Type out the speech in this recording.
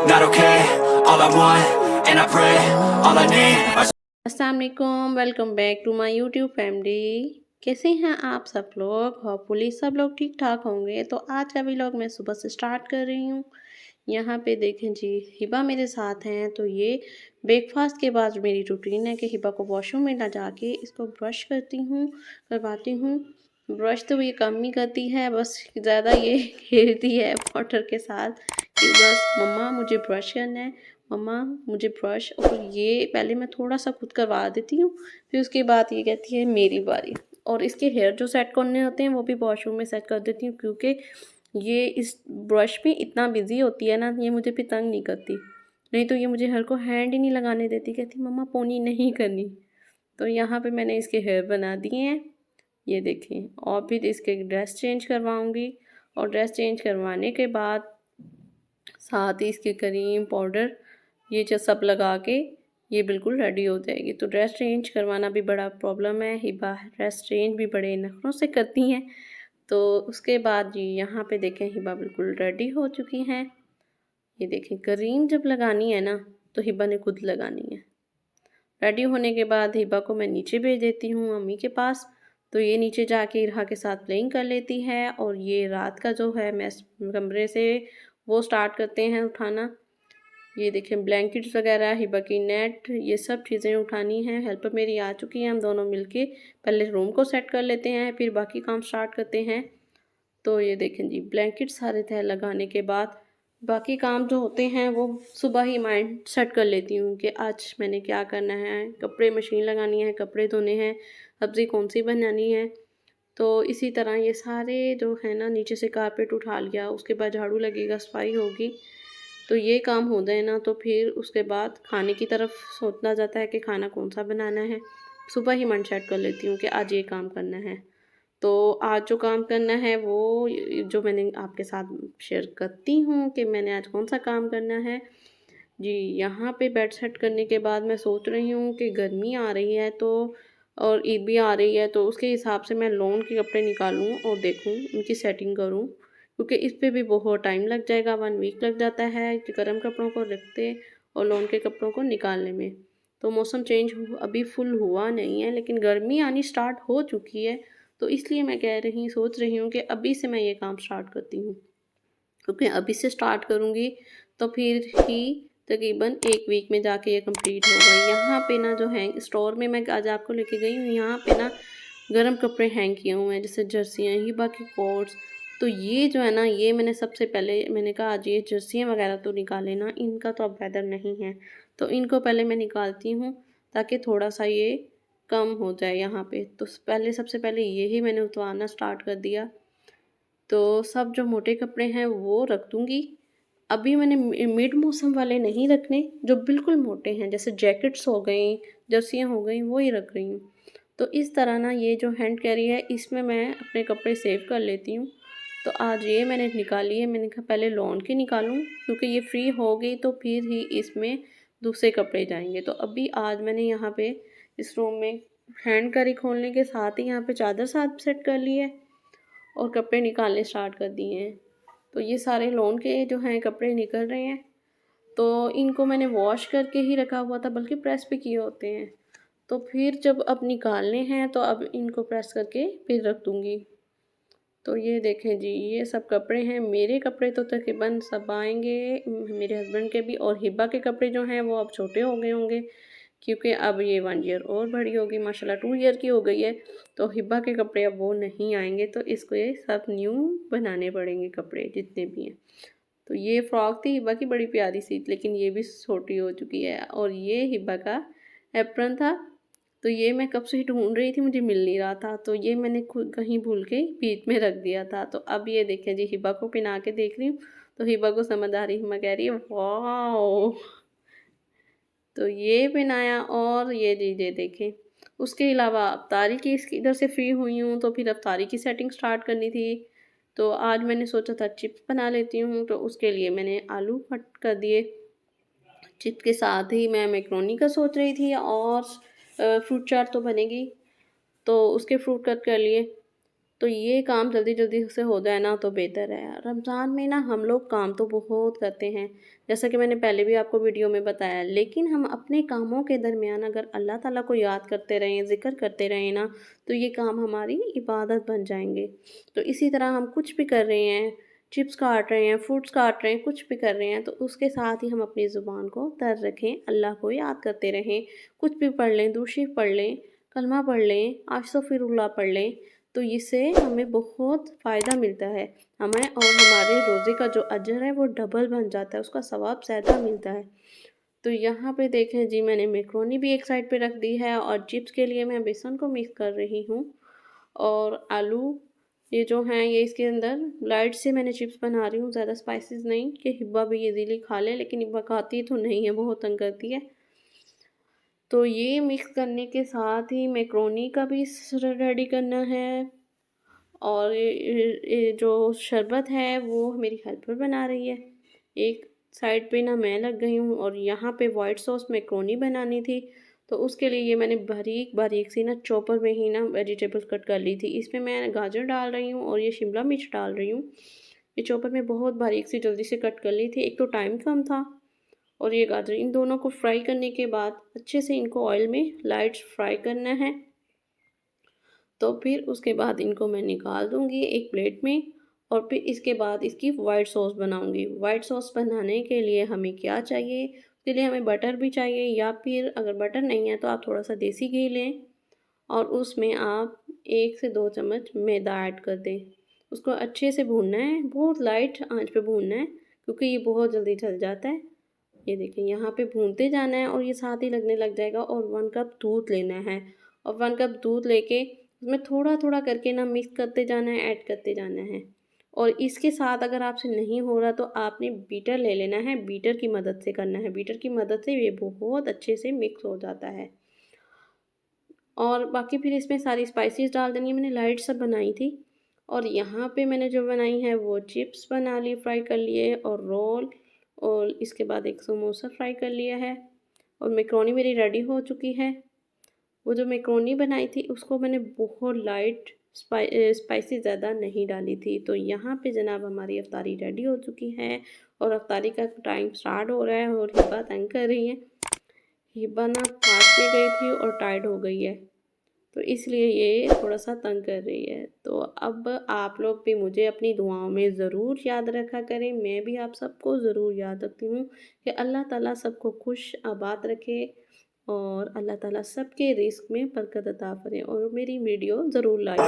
not okay. All I want, and I pray, all I need are अस्सलाम वालेकुम, welcome back to my YouTube family. कैसे हैं आप सब लोग? होपफुली सब लोग ठीक ठाक होंगे। तो आज का व्लॉग मैं सुबह से स्टार्ट कर रही हूँ। यहाँ पे देखें जी, हिबा मेरे साथ हैं। तो ये ब्रेकफास्ट के बाद मेरी रूटीन है कि हिबा को वॉशरूम में ना जाके इसको ब्रश करवाती हूँ। ब्रश तो ये कम ही करती है, बस ज़्यादा ये खेलती है वाटर के साथ कि बस मम्मा मुझे ब्रश करना है, मम्मा मुझे ब्रश। और ये पहले मैं थोड़ा सा खुद करवा देती हूँ, फिर उसके बाद ये कहती है मेरी बारी। और इसके हेयर जो सेट करने होते हैं वो भी वॉशरूम में सेट कर देती हूँ, क्योंकि ये इस ब्रश में इतना बिजी होती है ना, ये मुझे फिर तंग नहीं करती। नहीं तो ये मुझे हेयर को हैंड ही नहीं लगाने देती, कहती मम्मा पोनी नहीं करनी। तो यहाँ पे मैंने इसके हेयर बना दिए हैं, ये देखें। और फिर इसके ड्रेस चेंज करवाऊँगी, और ड्रेस चेंज करवाने के बाद साथ ही इसके क्रीम पाउडर ये जो सब लगा के ये बिल्कुल रेडी हो जाएगी। तो ड्रेस चेंज करवाना भी बड़ा प्रॉब्लम है, हिबा ड्रेस चेंज भी बड़े नखरों से करती हैं। तो उसके बाद जी यहाँ पे देखें हिबा बिल्कुल रेडी हो चुकी हैं। ये देखें, क्रीम जब लगानी है ना तो हिबा ने खुद लगानी है। रेडी होने के बाद हिबा को मैं नीचे भेज देती हूँ अम्मी के पास। तो ये नीचे जाके इरहा के साथ प्लेइंग कर लेती है, और ये रात का जो है मैस कमरे से वो स्टार्ट करते हैं उठाना। ये देखें, ब्लैंकेट्स वगैरह, हिबा की नेट, ये सब चीज़ें उठानी हैं। हेल्पर मेरी आ चुकी हैं, हम दोनों मिलके पहले रूम को सेट कर लेते हैं, फिर बाकी काम स्टार्ट करते हैं। तो ये देखें जी, ब्लैंकेट सारे तह लगाने के बाद बाकी काम जो होते हैं वो सुबह ही माइंड सेट कर लेती हूँ कि आज मैंने क्या करना है। कपड़े मशीन लगानी है, कपड़े धोने हैं, सब्ज़ी कौन सी बनानी है। तो इसी तरह ये सारे जो है ना, नीचे से कारपेट उठा लिया, उसके बाद झाड़ू लगेगा, सफाई होगी। तो ये काम हो जाए ना तो फिर उसके बाद खाने की तरफ सोचना जाता है कि खाना कौन सा बनाना है। सुबह ही माइंड सेट कर लेती हूँ कि आज ये काम करना है। तो आज जो काम करना है वो जो मैंने आपके साथ शेयर करती हूँ कि मैंने आज कौन सा काम करना है। जी, यहाँ पे बेड सेट करने के बाद मैं सोच रही हूँ कि गर्मी आ रही है तो, और ईद भी आ रही है, तो उसके हिसाब से मैं लॉन के कपड़े निकालूँ और देखूँ उनकी सेटिंग करूँ, क्योंकि इस पे भी बहुत टाइम लग जाएगा। 1 वीक लग जाता है गर्म कपड़ों को रखते और लॉन के कपड़ों को निकालने में। तो मौसम चेंज अभी फुल हुआ नहीं है, लेकिन गर्मी आनी स्टार्ट हो चुकी है। तो इसलिए मैं सोच रही हूँ कि अभी से मैं ये काम स्टार्ट करती हूँ, क्योंकि अभी से स्टार्ट करूँगी तो फिर ही तकरीबन 1 वीक में जाके ये कंप्लीट होगा। यहाँ पे ना जो है स्टोर में मैं आज आपको लेके गई हूँ, यहाँ पे ना गर्म कपड़े हैंग किए हुए हैं, जैसे जर्सियाँ ही, बाकी कोट्स। तो ये जो है ना, ये मैंने सबसे पहले मैंने कहा आज ये जर्सियाँ वगैरह तो निकाले ना, इनका तो अब वेदर नहीं है, तो इनको पहले मैं निकालती हूँ ताकि थोड़ा सा ये कम हो जाए यहाँ पे। तो पहले सबसे पहले ये ही मैंने उतरवाना स्टार्ट कर दिया। तो सब जो मोटे कपड़े हैं वो रख दूँगी। अभी मैंने मिड मौसम वाले नहीं रखने, जो बिल्कुल मोटे हैं, जैसे जैकेट्स हो गई, जर्सियाँ हो गई, वो ही रख रही हूँ। तो इस तरह ना ये जो हैंड कैरी है इसमें मैं अपने कपड़े सेव कर लेती हूँ। तो आज ये मैंने निकाली है, मैंने कहा पहले लॉन की निकालूँ, क्योंकि ये फ्री हो गई तो फिर ही इसमें दूसरे कपड़े जाएंगे। तो अभी आज मैंने यहाँ पे इस रूम में हैंड कैरी खोलने के साथ ही यहाँ पे चादर साथ सेट कर ली है और कपड़े निकालने स्टार्ट कर दिए हैं। तो ये सारे लॉन के जो हैं कपड़े निकल रहे हैं। तो इनको मैंने वॉश करके ही रखा हुआ था, बल्कि प्रेस भी किए होते हैं। तो फिर जब अब निकालने हैं तो अब इनको प्रेस करके फिर रख दूँगी। तो ये देखें जी, ये सब कपड़े हैं। मेरे कपड़े तो तकरीबन सब आएँगे, मेरे हस्बैंड के भी, और हिबा के कपड़े जो हैं वो अब छोटे हो गए होंगे, क्योंकि अब ये 1 ईयर और बड़ी होगी, माशाल्लाह 2 ईयर की हो गई है। तो हिबा के कपड़े अब वो नहीं आएँगे, तो इसको ये सब न्यू बनाने पड़ेंगे कपड़े जितने भी हैं। तो ये फ्रॉक थी हिबा की, बड़ी प्यारी सी, लेकिन ये भी छोटी हो चुकी है। और ये हिबा का एप्रन था, तो ये मैं कब से ही ढूंढ रही थी, मुझे मिल नहीं रहा था, तो ये मैंने खुद कहीं भूल के बीच में रख दिया था। तो अब ये देखें जी, हिबा को पहना के देख रही हूँ, तो हिबा को समझ आ रही, हिबा कह रही है वाह। तो ये पहनाया, और ये देखें। उसके अलावा अफ्तारी की इसकी इधर से फ्री हुई हूँ, तो फिर अफ्तारी की सेटिंग स्टार्ट करनी थी। तो आज मैंने सोचा था चिप्स बना लेती हूँ, तो उसके लिए मैंने आलू कट कर दिए। चिप्स के साथ ही मैं मैक्रोनी का सोच रही थी, और फ्रूट चाट तो बनेगी, तो उसके फ्रूट कट कर लिए। तो ये काम जल्दी जल्दी से हो जाए ना तो बेहतर है। रमज़ान में ना हम लोग काम तो बहुत करते हैं, जैसा कि मैंने पहले भी आपको वीडियो में बताया, लेकिन हम अपने कामों के दरमियान अगर अल्लाह ताला को याद करते रहें, ज़िक्र करते रहें ना, तो ये काम हमारी इबादत बन जाएंगे। तो इसी तरह हम कुछ भी कर रहे हैं, चिप्स काट रहे हैं, फ्रूट्स काट रहे हैं, कुछ भी कर रहे हैं, तो उसके साथ ही हम अपनी ज़ुबान को तर रखें, अल्लाह को याद करते रहें। कुछ भी पढ़ लें, दुरूद शरीफ पढ़ लें, कलमा पढ़ लें, अस्तगफिरुल्लाह पढ़ लें, तो इससे हमें बहुत फ़ायदा मिलता है। हमें और हमारे रोज़े का जो अजर है वो डबल बन जाता है, उसका सवाब ज़्यादा मिलता है। तो यहाँ पे देखें जी, मैंने मैक्रोनी भी एक साइड पे रख दी है और चिप्स के लिए मैं बेसन को मिक्स कर रही हूँ। और आलू ये जो हैं ये इसके अंदर लाइट से मैंने चिप्स बना रही हूँ, ज़्यादा स्पाइसेस नहीं, कि हिब्बा भी इजीली खा ले, लेकिन हिब्बा खाती तो नहीं है, बहुत तंग करती है। तो ये मिक्स करने के साथ ही मैक्रोनी का भी रेडी करना है। और ये जो शरबत है वो मेरी हेल्पर बना रही है। एक साइड पे ना मैं लग गई हूँ और यहाँ पे वाइट सॉस मैक्रोनी बनानी थी, तो उसके लिए ये मैंने बारीक बारीक सी ना चॉपर में ही ना वेजिटेबल्स कट कर ली थी। इसमें मैं गाजर डाल रही हूँ और ये शिमला मिर्च डाल रही हूँ। ये चॉपर में बहुत बारीक सी जल्दी से कट कर ली थी, एक तो टाइम कम था और ये गाजर, इन दोनों को फ्राई करने के बाद अच्छे से इनको ऑयल में लाइट फ्राई करना है। तो फिर उसके बाद इनको मैं निकाल दूँगी एक प्लेट में और फिर इसके बाद इसकी वाइट सॉस बनाऊँगी। वाइट सॉस बनाने के लिए हमें क्या चाहिए? उसके लिए हमें बटर भी चाहिए, या फिर अगर बटर नहीं है तो आप थोड़ा-सा देसी घी लें और उसमें आप 1 से 2 चम्मच मैदा ऐड कर दें। उसको अच्छे से भूनना है, बहुत लाइट आँच पे भूनना है, क्योंकि ये बहुत जल्दी जल जाता है। ये देखिए यहाँ पे भूनते जाना है और ये साथ ही लगने लग जाएगा। और 1 कप दूध लेना है और 1 कप दूध लेके उसमें थोड़ा-थोड़ा करके ना मिक्स करते जाना है, ऐड करते जाना है। और इसके साथ अगर आपसे नहीं हो रहा तो आपने बीटर ले लेना है, बीटर की मदद से करना है। बीटर की मदद से ये बहुत अच्छे से मिक्स हो जाता है। और बाकी फिर इसमें सारी स्पाइसेस डाल देनी है, मैंने लाइट सा बनाई थी। और यहाँ पे मैंने जो बनाई है वो चिप्स बना ली, फ्राई कर लिए, और रोल, और इसके बाद एक समोसा फ्राई कर लिया है। और मैक्रोनी मेरी रेडी हो चुकी है। वो जो मैक्रोनी बनाई थी उसको मैंने बहुत लाइट स्पाइसी ज़्यादा नहीं डाली थी। तो यहाँ पे जनाब हमारी अफ्तारी रेडी हो चुकी है और अफ्तारी का टाइम स्टार्ट हो रहा है। और हिब्बा तंग कर रही है, हिब्बा ना पास में गई थी और टायर्ड हो गई है, तो इसलिए ये थोड़ा-सा तंग कर रही है। तो अब आप लोग भी मुझे अपनी दुआओं में ज़रूर याद रखा करें, मैं भी आप सबको ज़रूर याद रखती हूँ कि अल्लाह ताला सबको खुश आबाद रखे और अल्लाह ताला सबके रिज़्क़ में बरकत अता करे। और मेरी वीडियो ज़रूर लाइक